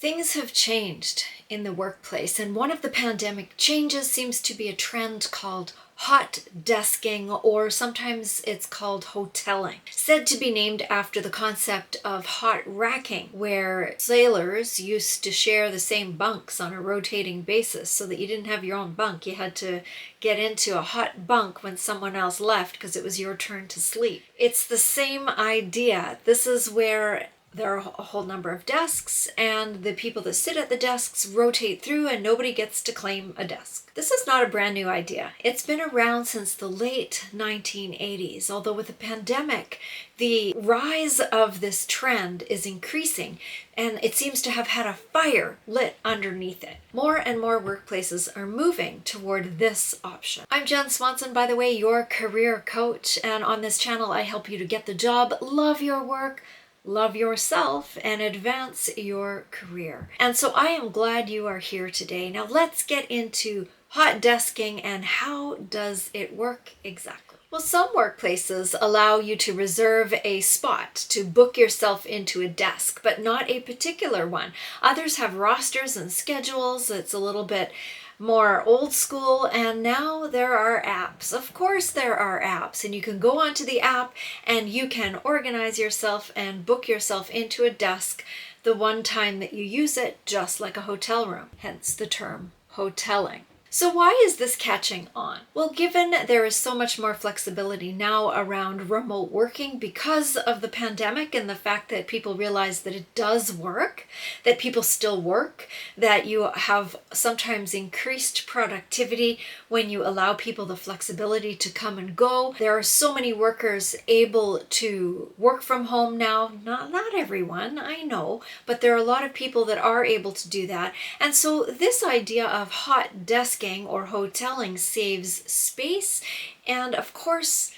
Things have changed in the workplace, and one of the pandemic changes seems to be a trend called hot desking, or sometimes it's called hoteling, said to be named after the concept of hot racking, where sailors used to share the same bunks on a rotating basis so that you didn't have your own bunk. You had to get into a hot bunk when someone else left because it was your turn to sleep. It's the same idea. This is where there are a whole number of desks, and the people that sit at the desks rotate through and nobody gets to claim a desk. This is not a brand new idea. It's been around since the late 1980s, although with the pandemic, the rise of this trend is increasing, and it seems to have had a fire lit underneath it. More and more workplaces are moving toward this option. I'm Jen Swanson, by the way, your career coach, and on this channel I help you to get the job, love your work, love yourself, and advance your career. And so I am glad you are here today. Now let's get into hot desking and how does it work exactly. Well, some workplaces allow you to reserve a spot to book yourself into a desk, but not a particular one. Others have rosters and schedules. It's a little bit more old school, and now there are apps. Of course there are apps, and you can go onto the app and you can organize yourself and book yourself into a desk the one time that you use it, just like a hotel room, hence the term hoteling. So why is this catching on? Well, given there is so much more flexibility now around remote working because of the pandemic and the fact that people realize that it does work, that people still work, that you have sometimes increased productivity when you allow people the flexibility to come and go. There are so many workers able to work from home now. Not everyone, I know, but there are a lot of people that are able to do that. And so this idea of hot desking or hoteling saves space, and of course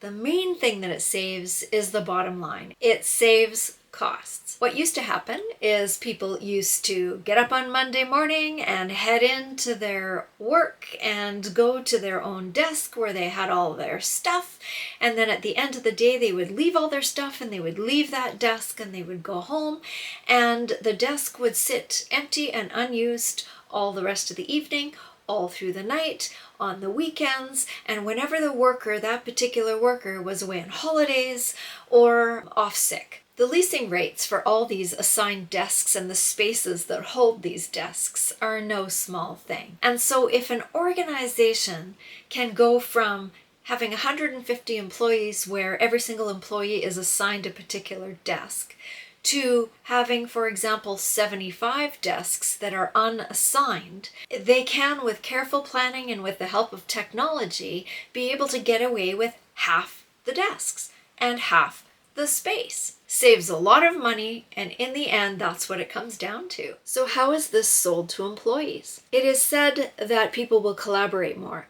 the main thing that it saves is the bottom line. It saves costs. What used to happen is people used to get up on Monday morning and head into their work and go to their own desk where they had all their stuff, and then at the end of the day they would leave all their stuff and they would leave that desk and they would go home, and the desk would sit empty and unused all the rest of the evening, all through the night, on the weekends, and whenever that particular worker was away on holidays or off sick. The leasing rates for all these assigned desks and the spaces that hold these desks are no small thing. And so if an organization can go from having 150 employees where every single employee is assigned a particular desk, to having, for example, 75 desks that are unassigned, they can, with careful planning and with the help of technology, be able to get away with half the desks and half the space. Saves a lot of money, and in the end, that's what it comes down to. So how is this sold to employees? It is said that people will collaborate more.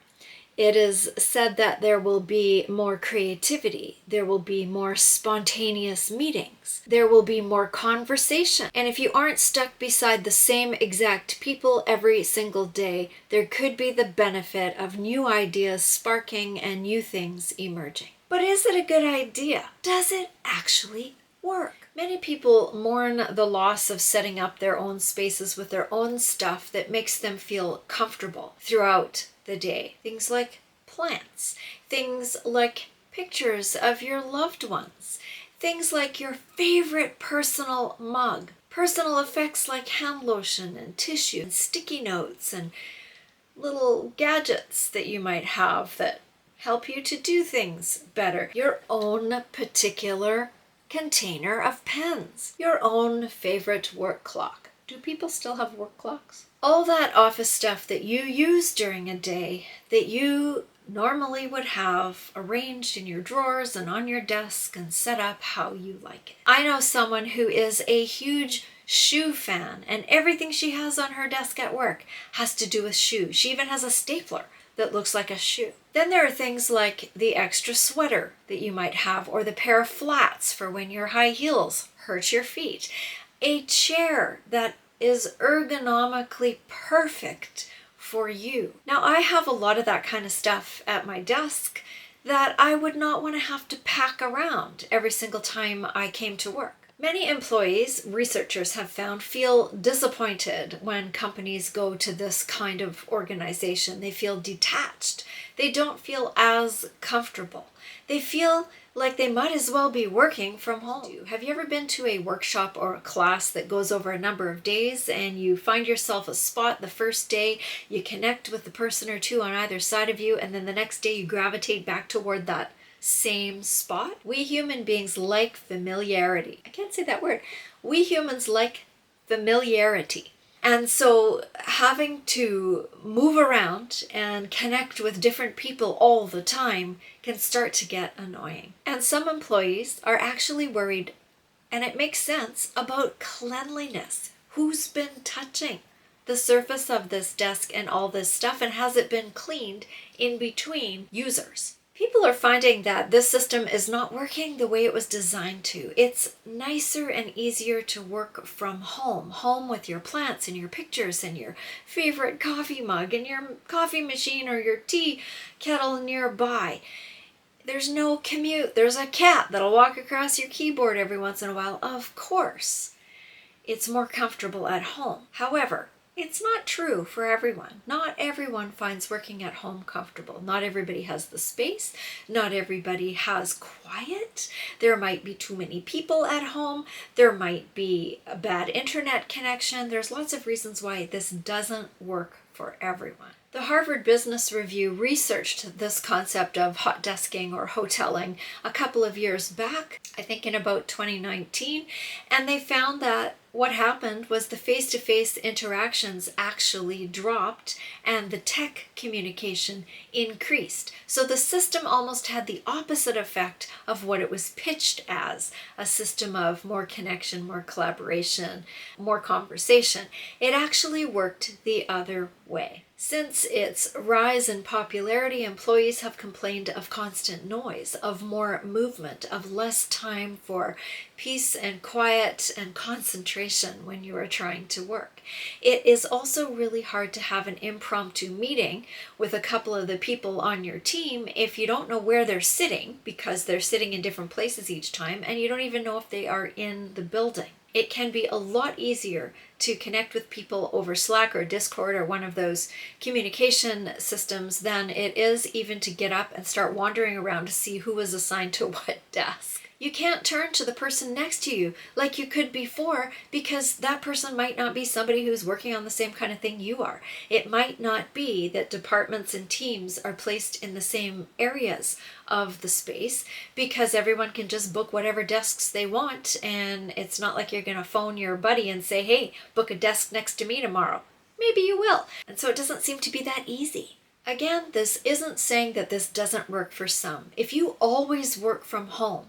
It is said that there will be more creativity, there will be more spontaneous meetings, there will be more conversation. And if you aren't stuck beside the same exact people every single day, there could be the benefit of new ideas sparking and new things emerging. But is it a good idea? Does it actually work? Many people mourn the loss of setting up their own spaces with their own stuff that makes them feel comfortable throughout the day. Things like plants, things like pictures of your loved ones, things like your favorite personal mug, personal effects like hand lotion and tissue and sticky notes and little gadgets that you might have that help you to do things better, your own particular container of pens, your own favorite work clock. Do people still have work clocks? All that office stuff that you use during a day that you normally would have arranged in your drawers and on your desk and set up how you like it. I know someone who is a huge shoe fan, and everything she has on her desk at work has to do with shoes. She even has a stapler that looks like a shoe. Then there are things like the extra sweater that you might have, or the pair of flats for when your high heels hurt your feet. A chair that is ergonomically perfect for you. Now, I have a lot of that kind of stuff at my desk that I would not want to have to pack around every single time I came to work. Many employees, researchers have found, feel disappointed when companies go to this kind of organization. They feel detached. They don't feel as comfortable. They feel like they might as well be working from home. Have you ever been to a workshop or a class that goes over a number of days and you find yourself a spot the first day, you connect with the person or two on either side of you, and then the next day you gravitate back toward that same spot? We human beings like familiarity. I can't say that word. We humans like familiarity. And so having to move around and connect with different people all the time can start to get annoying. And some employees are actually worried, and it makes sense, about cleanliness. Who's been touching the surface of this desk and all this stuff, and has it been cleaned in between users? People are finding that this system is not working the way it was designed to. It's nicer and easier to work from home with your plants and your pictures and your favorite coffee mug and your coffee machine or your tea kettle nearby. There's no commute. There's a cat that'll walk across your keyboard every once in a while. Of course, it's more comfortable at home. However, it's not true for everyone. Not everyone finds working at home comfortable. Not everybody has the space. Not everybody has quiet. There might be too many people at home. There might be a bad internet connection. There's lots of reasons why this doesn't work for everyone. The Harvard Business Review researched this concept of hot desking or hoteling a couple of years back, I think in about 2019, and they found that what happened was the face-to-face interactions actually dropped and the tech communication increased. So the system almost had the opposite effect of what it was pitched as, a system of more connection, more collaboration, more conversation. It actually worked the other way. Since its rise in popularity, employees have complained of constant noise, of more movement, of less time for peace and quiet and concentration when you are trying to work. It is also really hard to have an impromptu meeting with a couple of the people on your team if you don't know where they're sitting, because they're sitting in different places each time and you don't even know if they are in the building. It can be a lot easier to connect with people over Slack or Discord or one of those communication systems than it is even to get up and start wandering around to see who was assigned to what desk. You can't turn to the person next to you like you could before, because that person might not be somebody who's working on the same kind of thing you are. It might not be that departments and teams are placed in the same areas of the space, because everyone can just book whatever desks they want, and it's not like you're going to phone your buddy and say, hey, book a desk next to me tomorrow. Maybe you will. And so it doesn't seem to be that easy. Again, this isn't saying that this doesn't work for some. If you always work from home,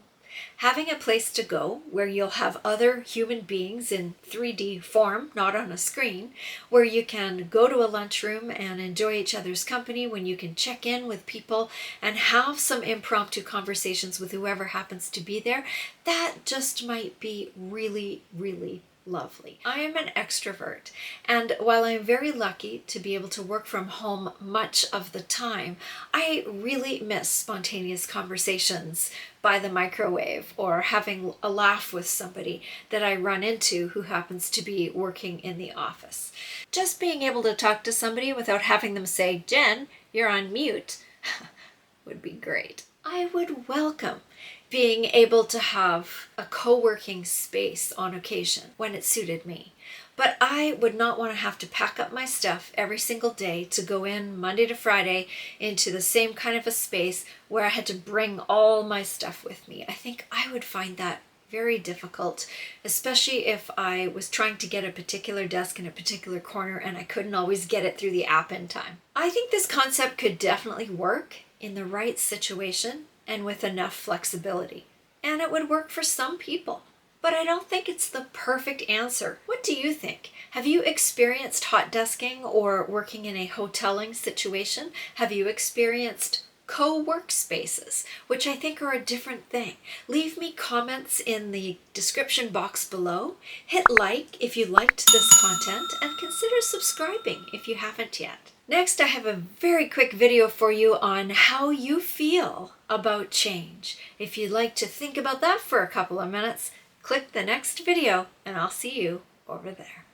having a place to go where you'll have other human beings in 3D form, not on a screen, where you can go to a lunchroom and enjoy each other's company, when you can check in with people and have some impromptu conversations with whoever happens to be there, that just might be really, really lovely. I am an extrovert, and while I'm very lucky to be able to work from home much of the time, I really miss spontaneous conversations by the microwave or having a laugh with somebody that I run into who happens to be working in the office. Just being able to talk to somebody without having them say, Jen, you're on mute, would be great. I would welcome being able to have a co-working space on occasion when it suited me. But I would not want to have to pack up my stuff every single day to go in Monday to Friday into the same kind of a space where I had to bring all my stuff with me. I think I would find that very difficult, especially if I was trying to get a particular desk in a particular corner and I couldn't always get it through the app in time. I think this concept could definitely work in the right situation and with enough flexibility. And it would work for some people. But I don't think it's the perfect answer. What do you think? Have you experienced hot desking or working in a hoteling situation? Have you experienced co-workspaces, which I think are a different thing? Leave me comments in the description box below. Hit like if you liked this content, and consider subscribing if you haven't yet. Next, I have a very quick video for you on how you feel about change. If you'd like to think about that for a couple of minutes, Click the next video and I'll see you over there.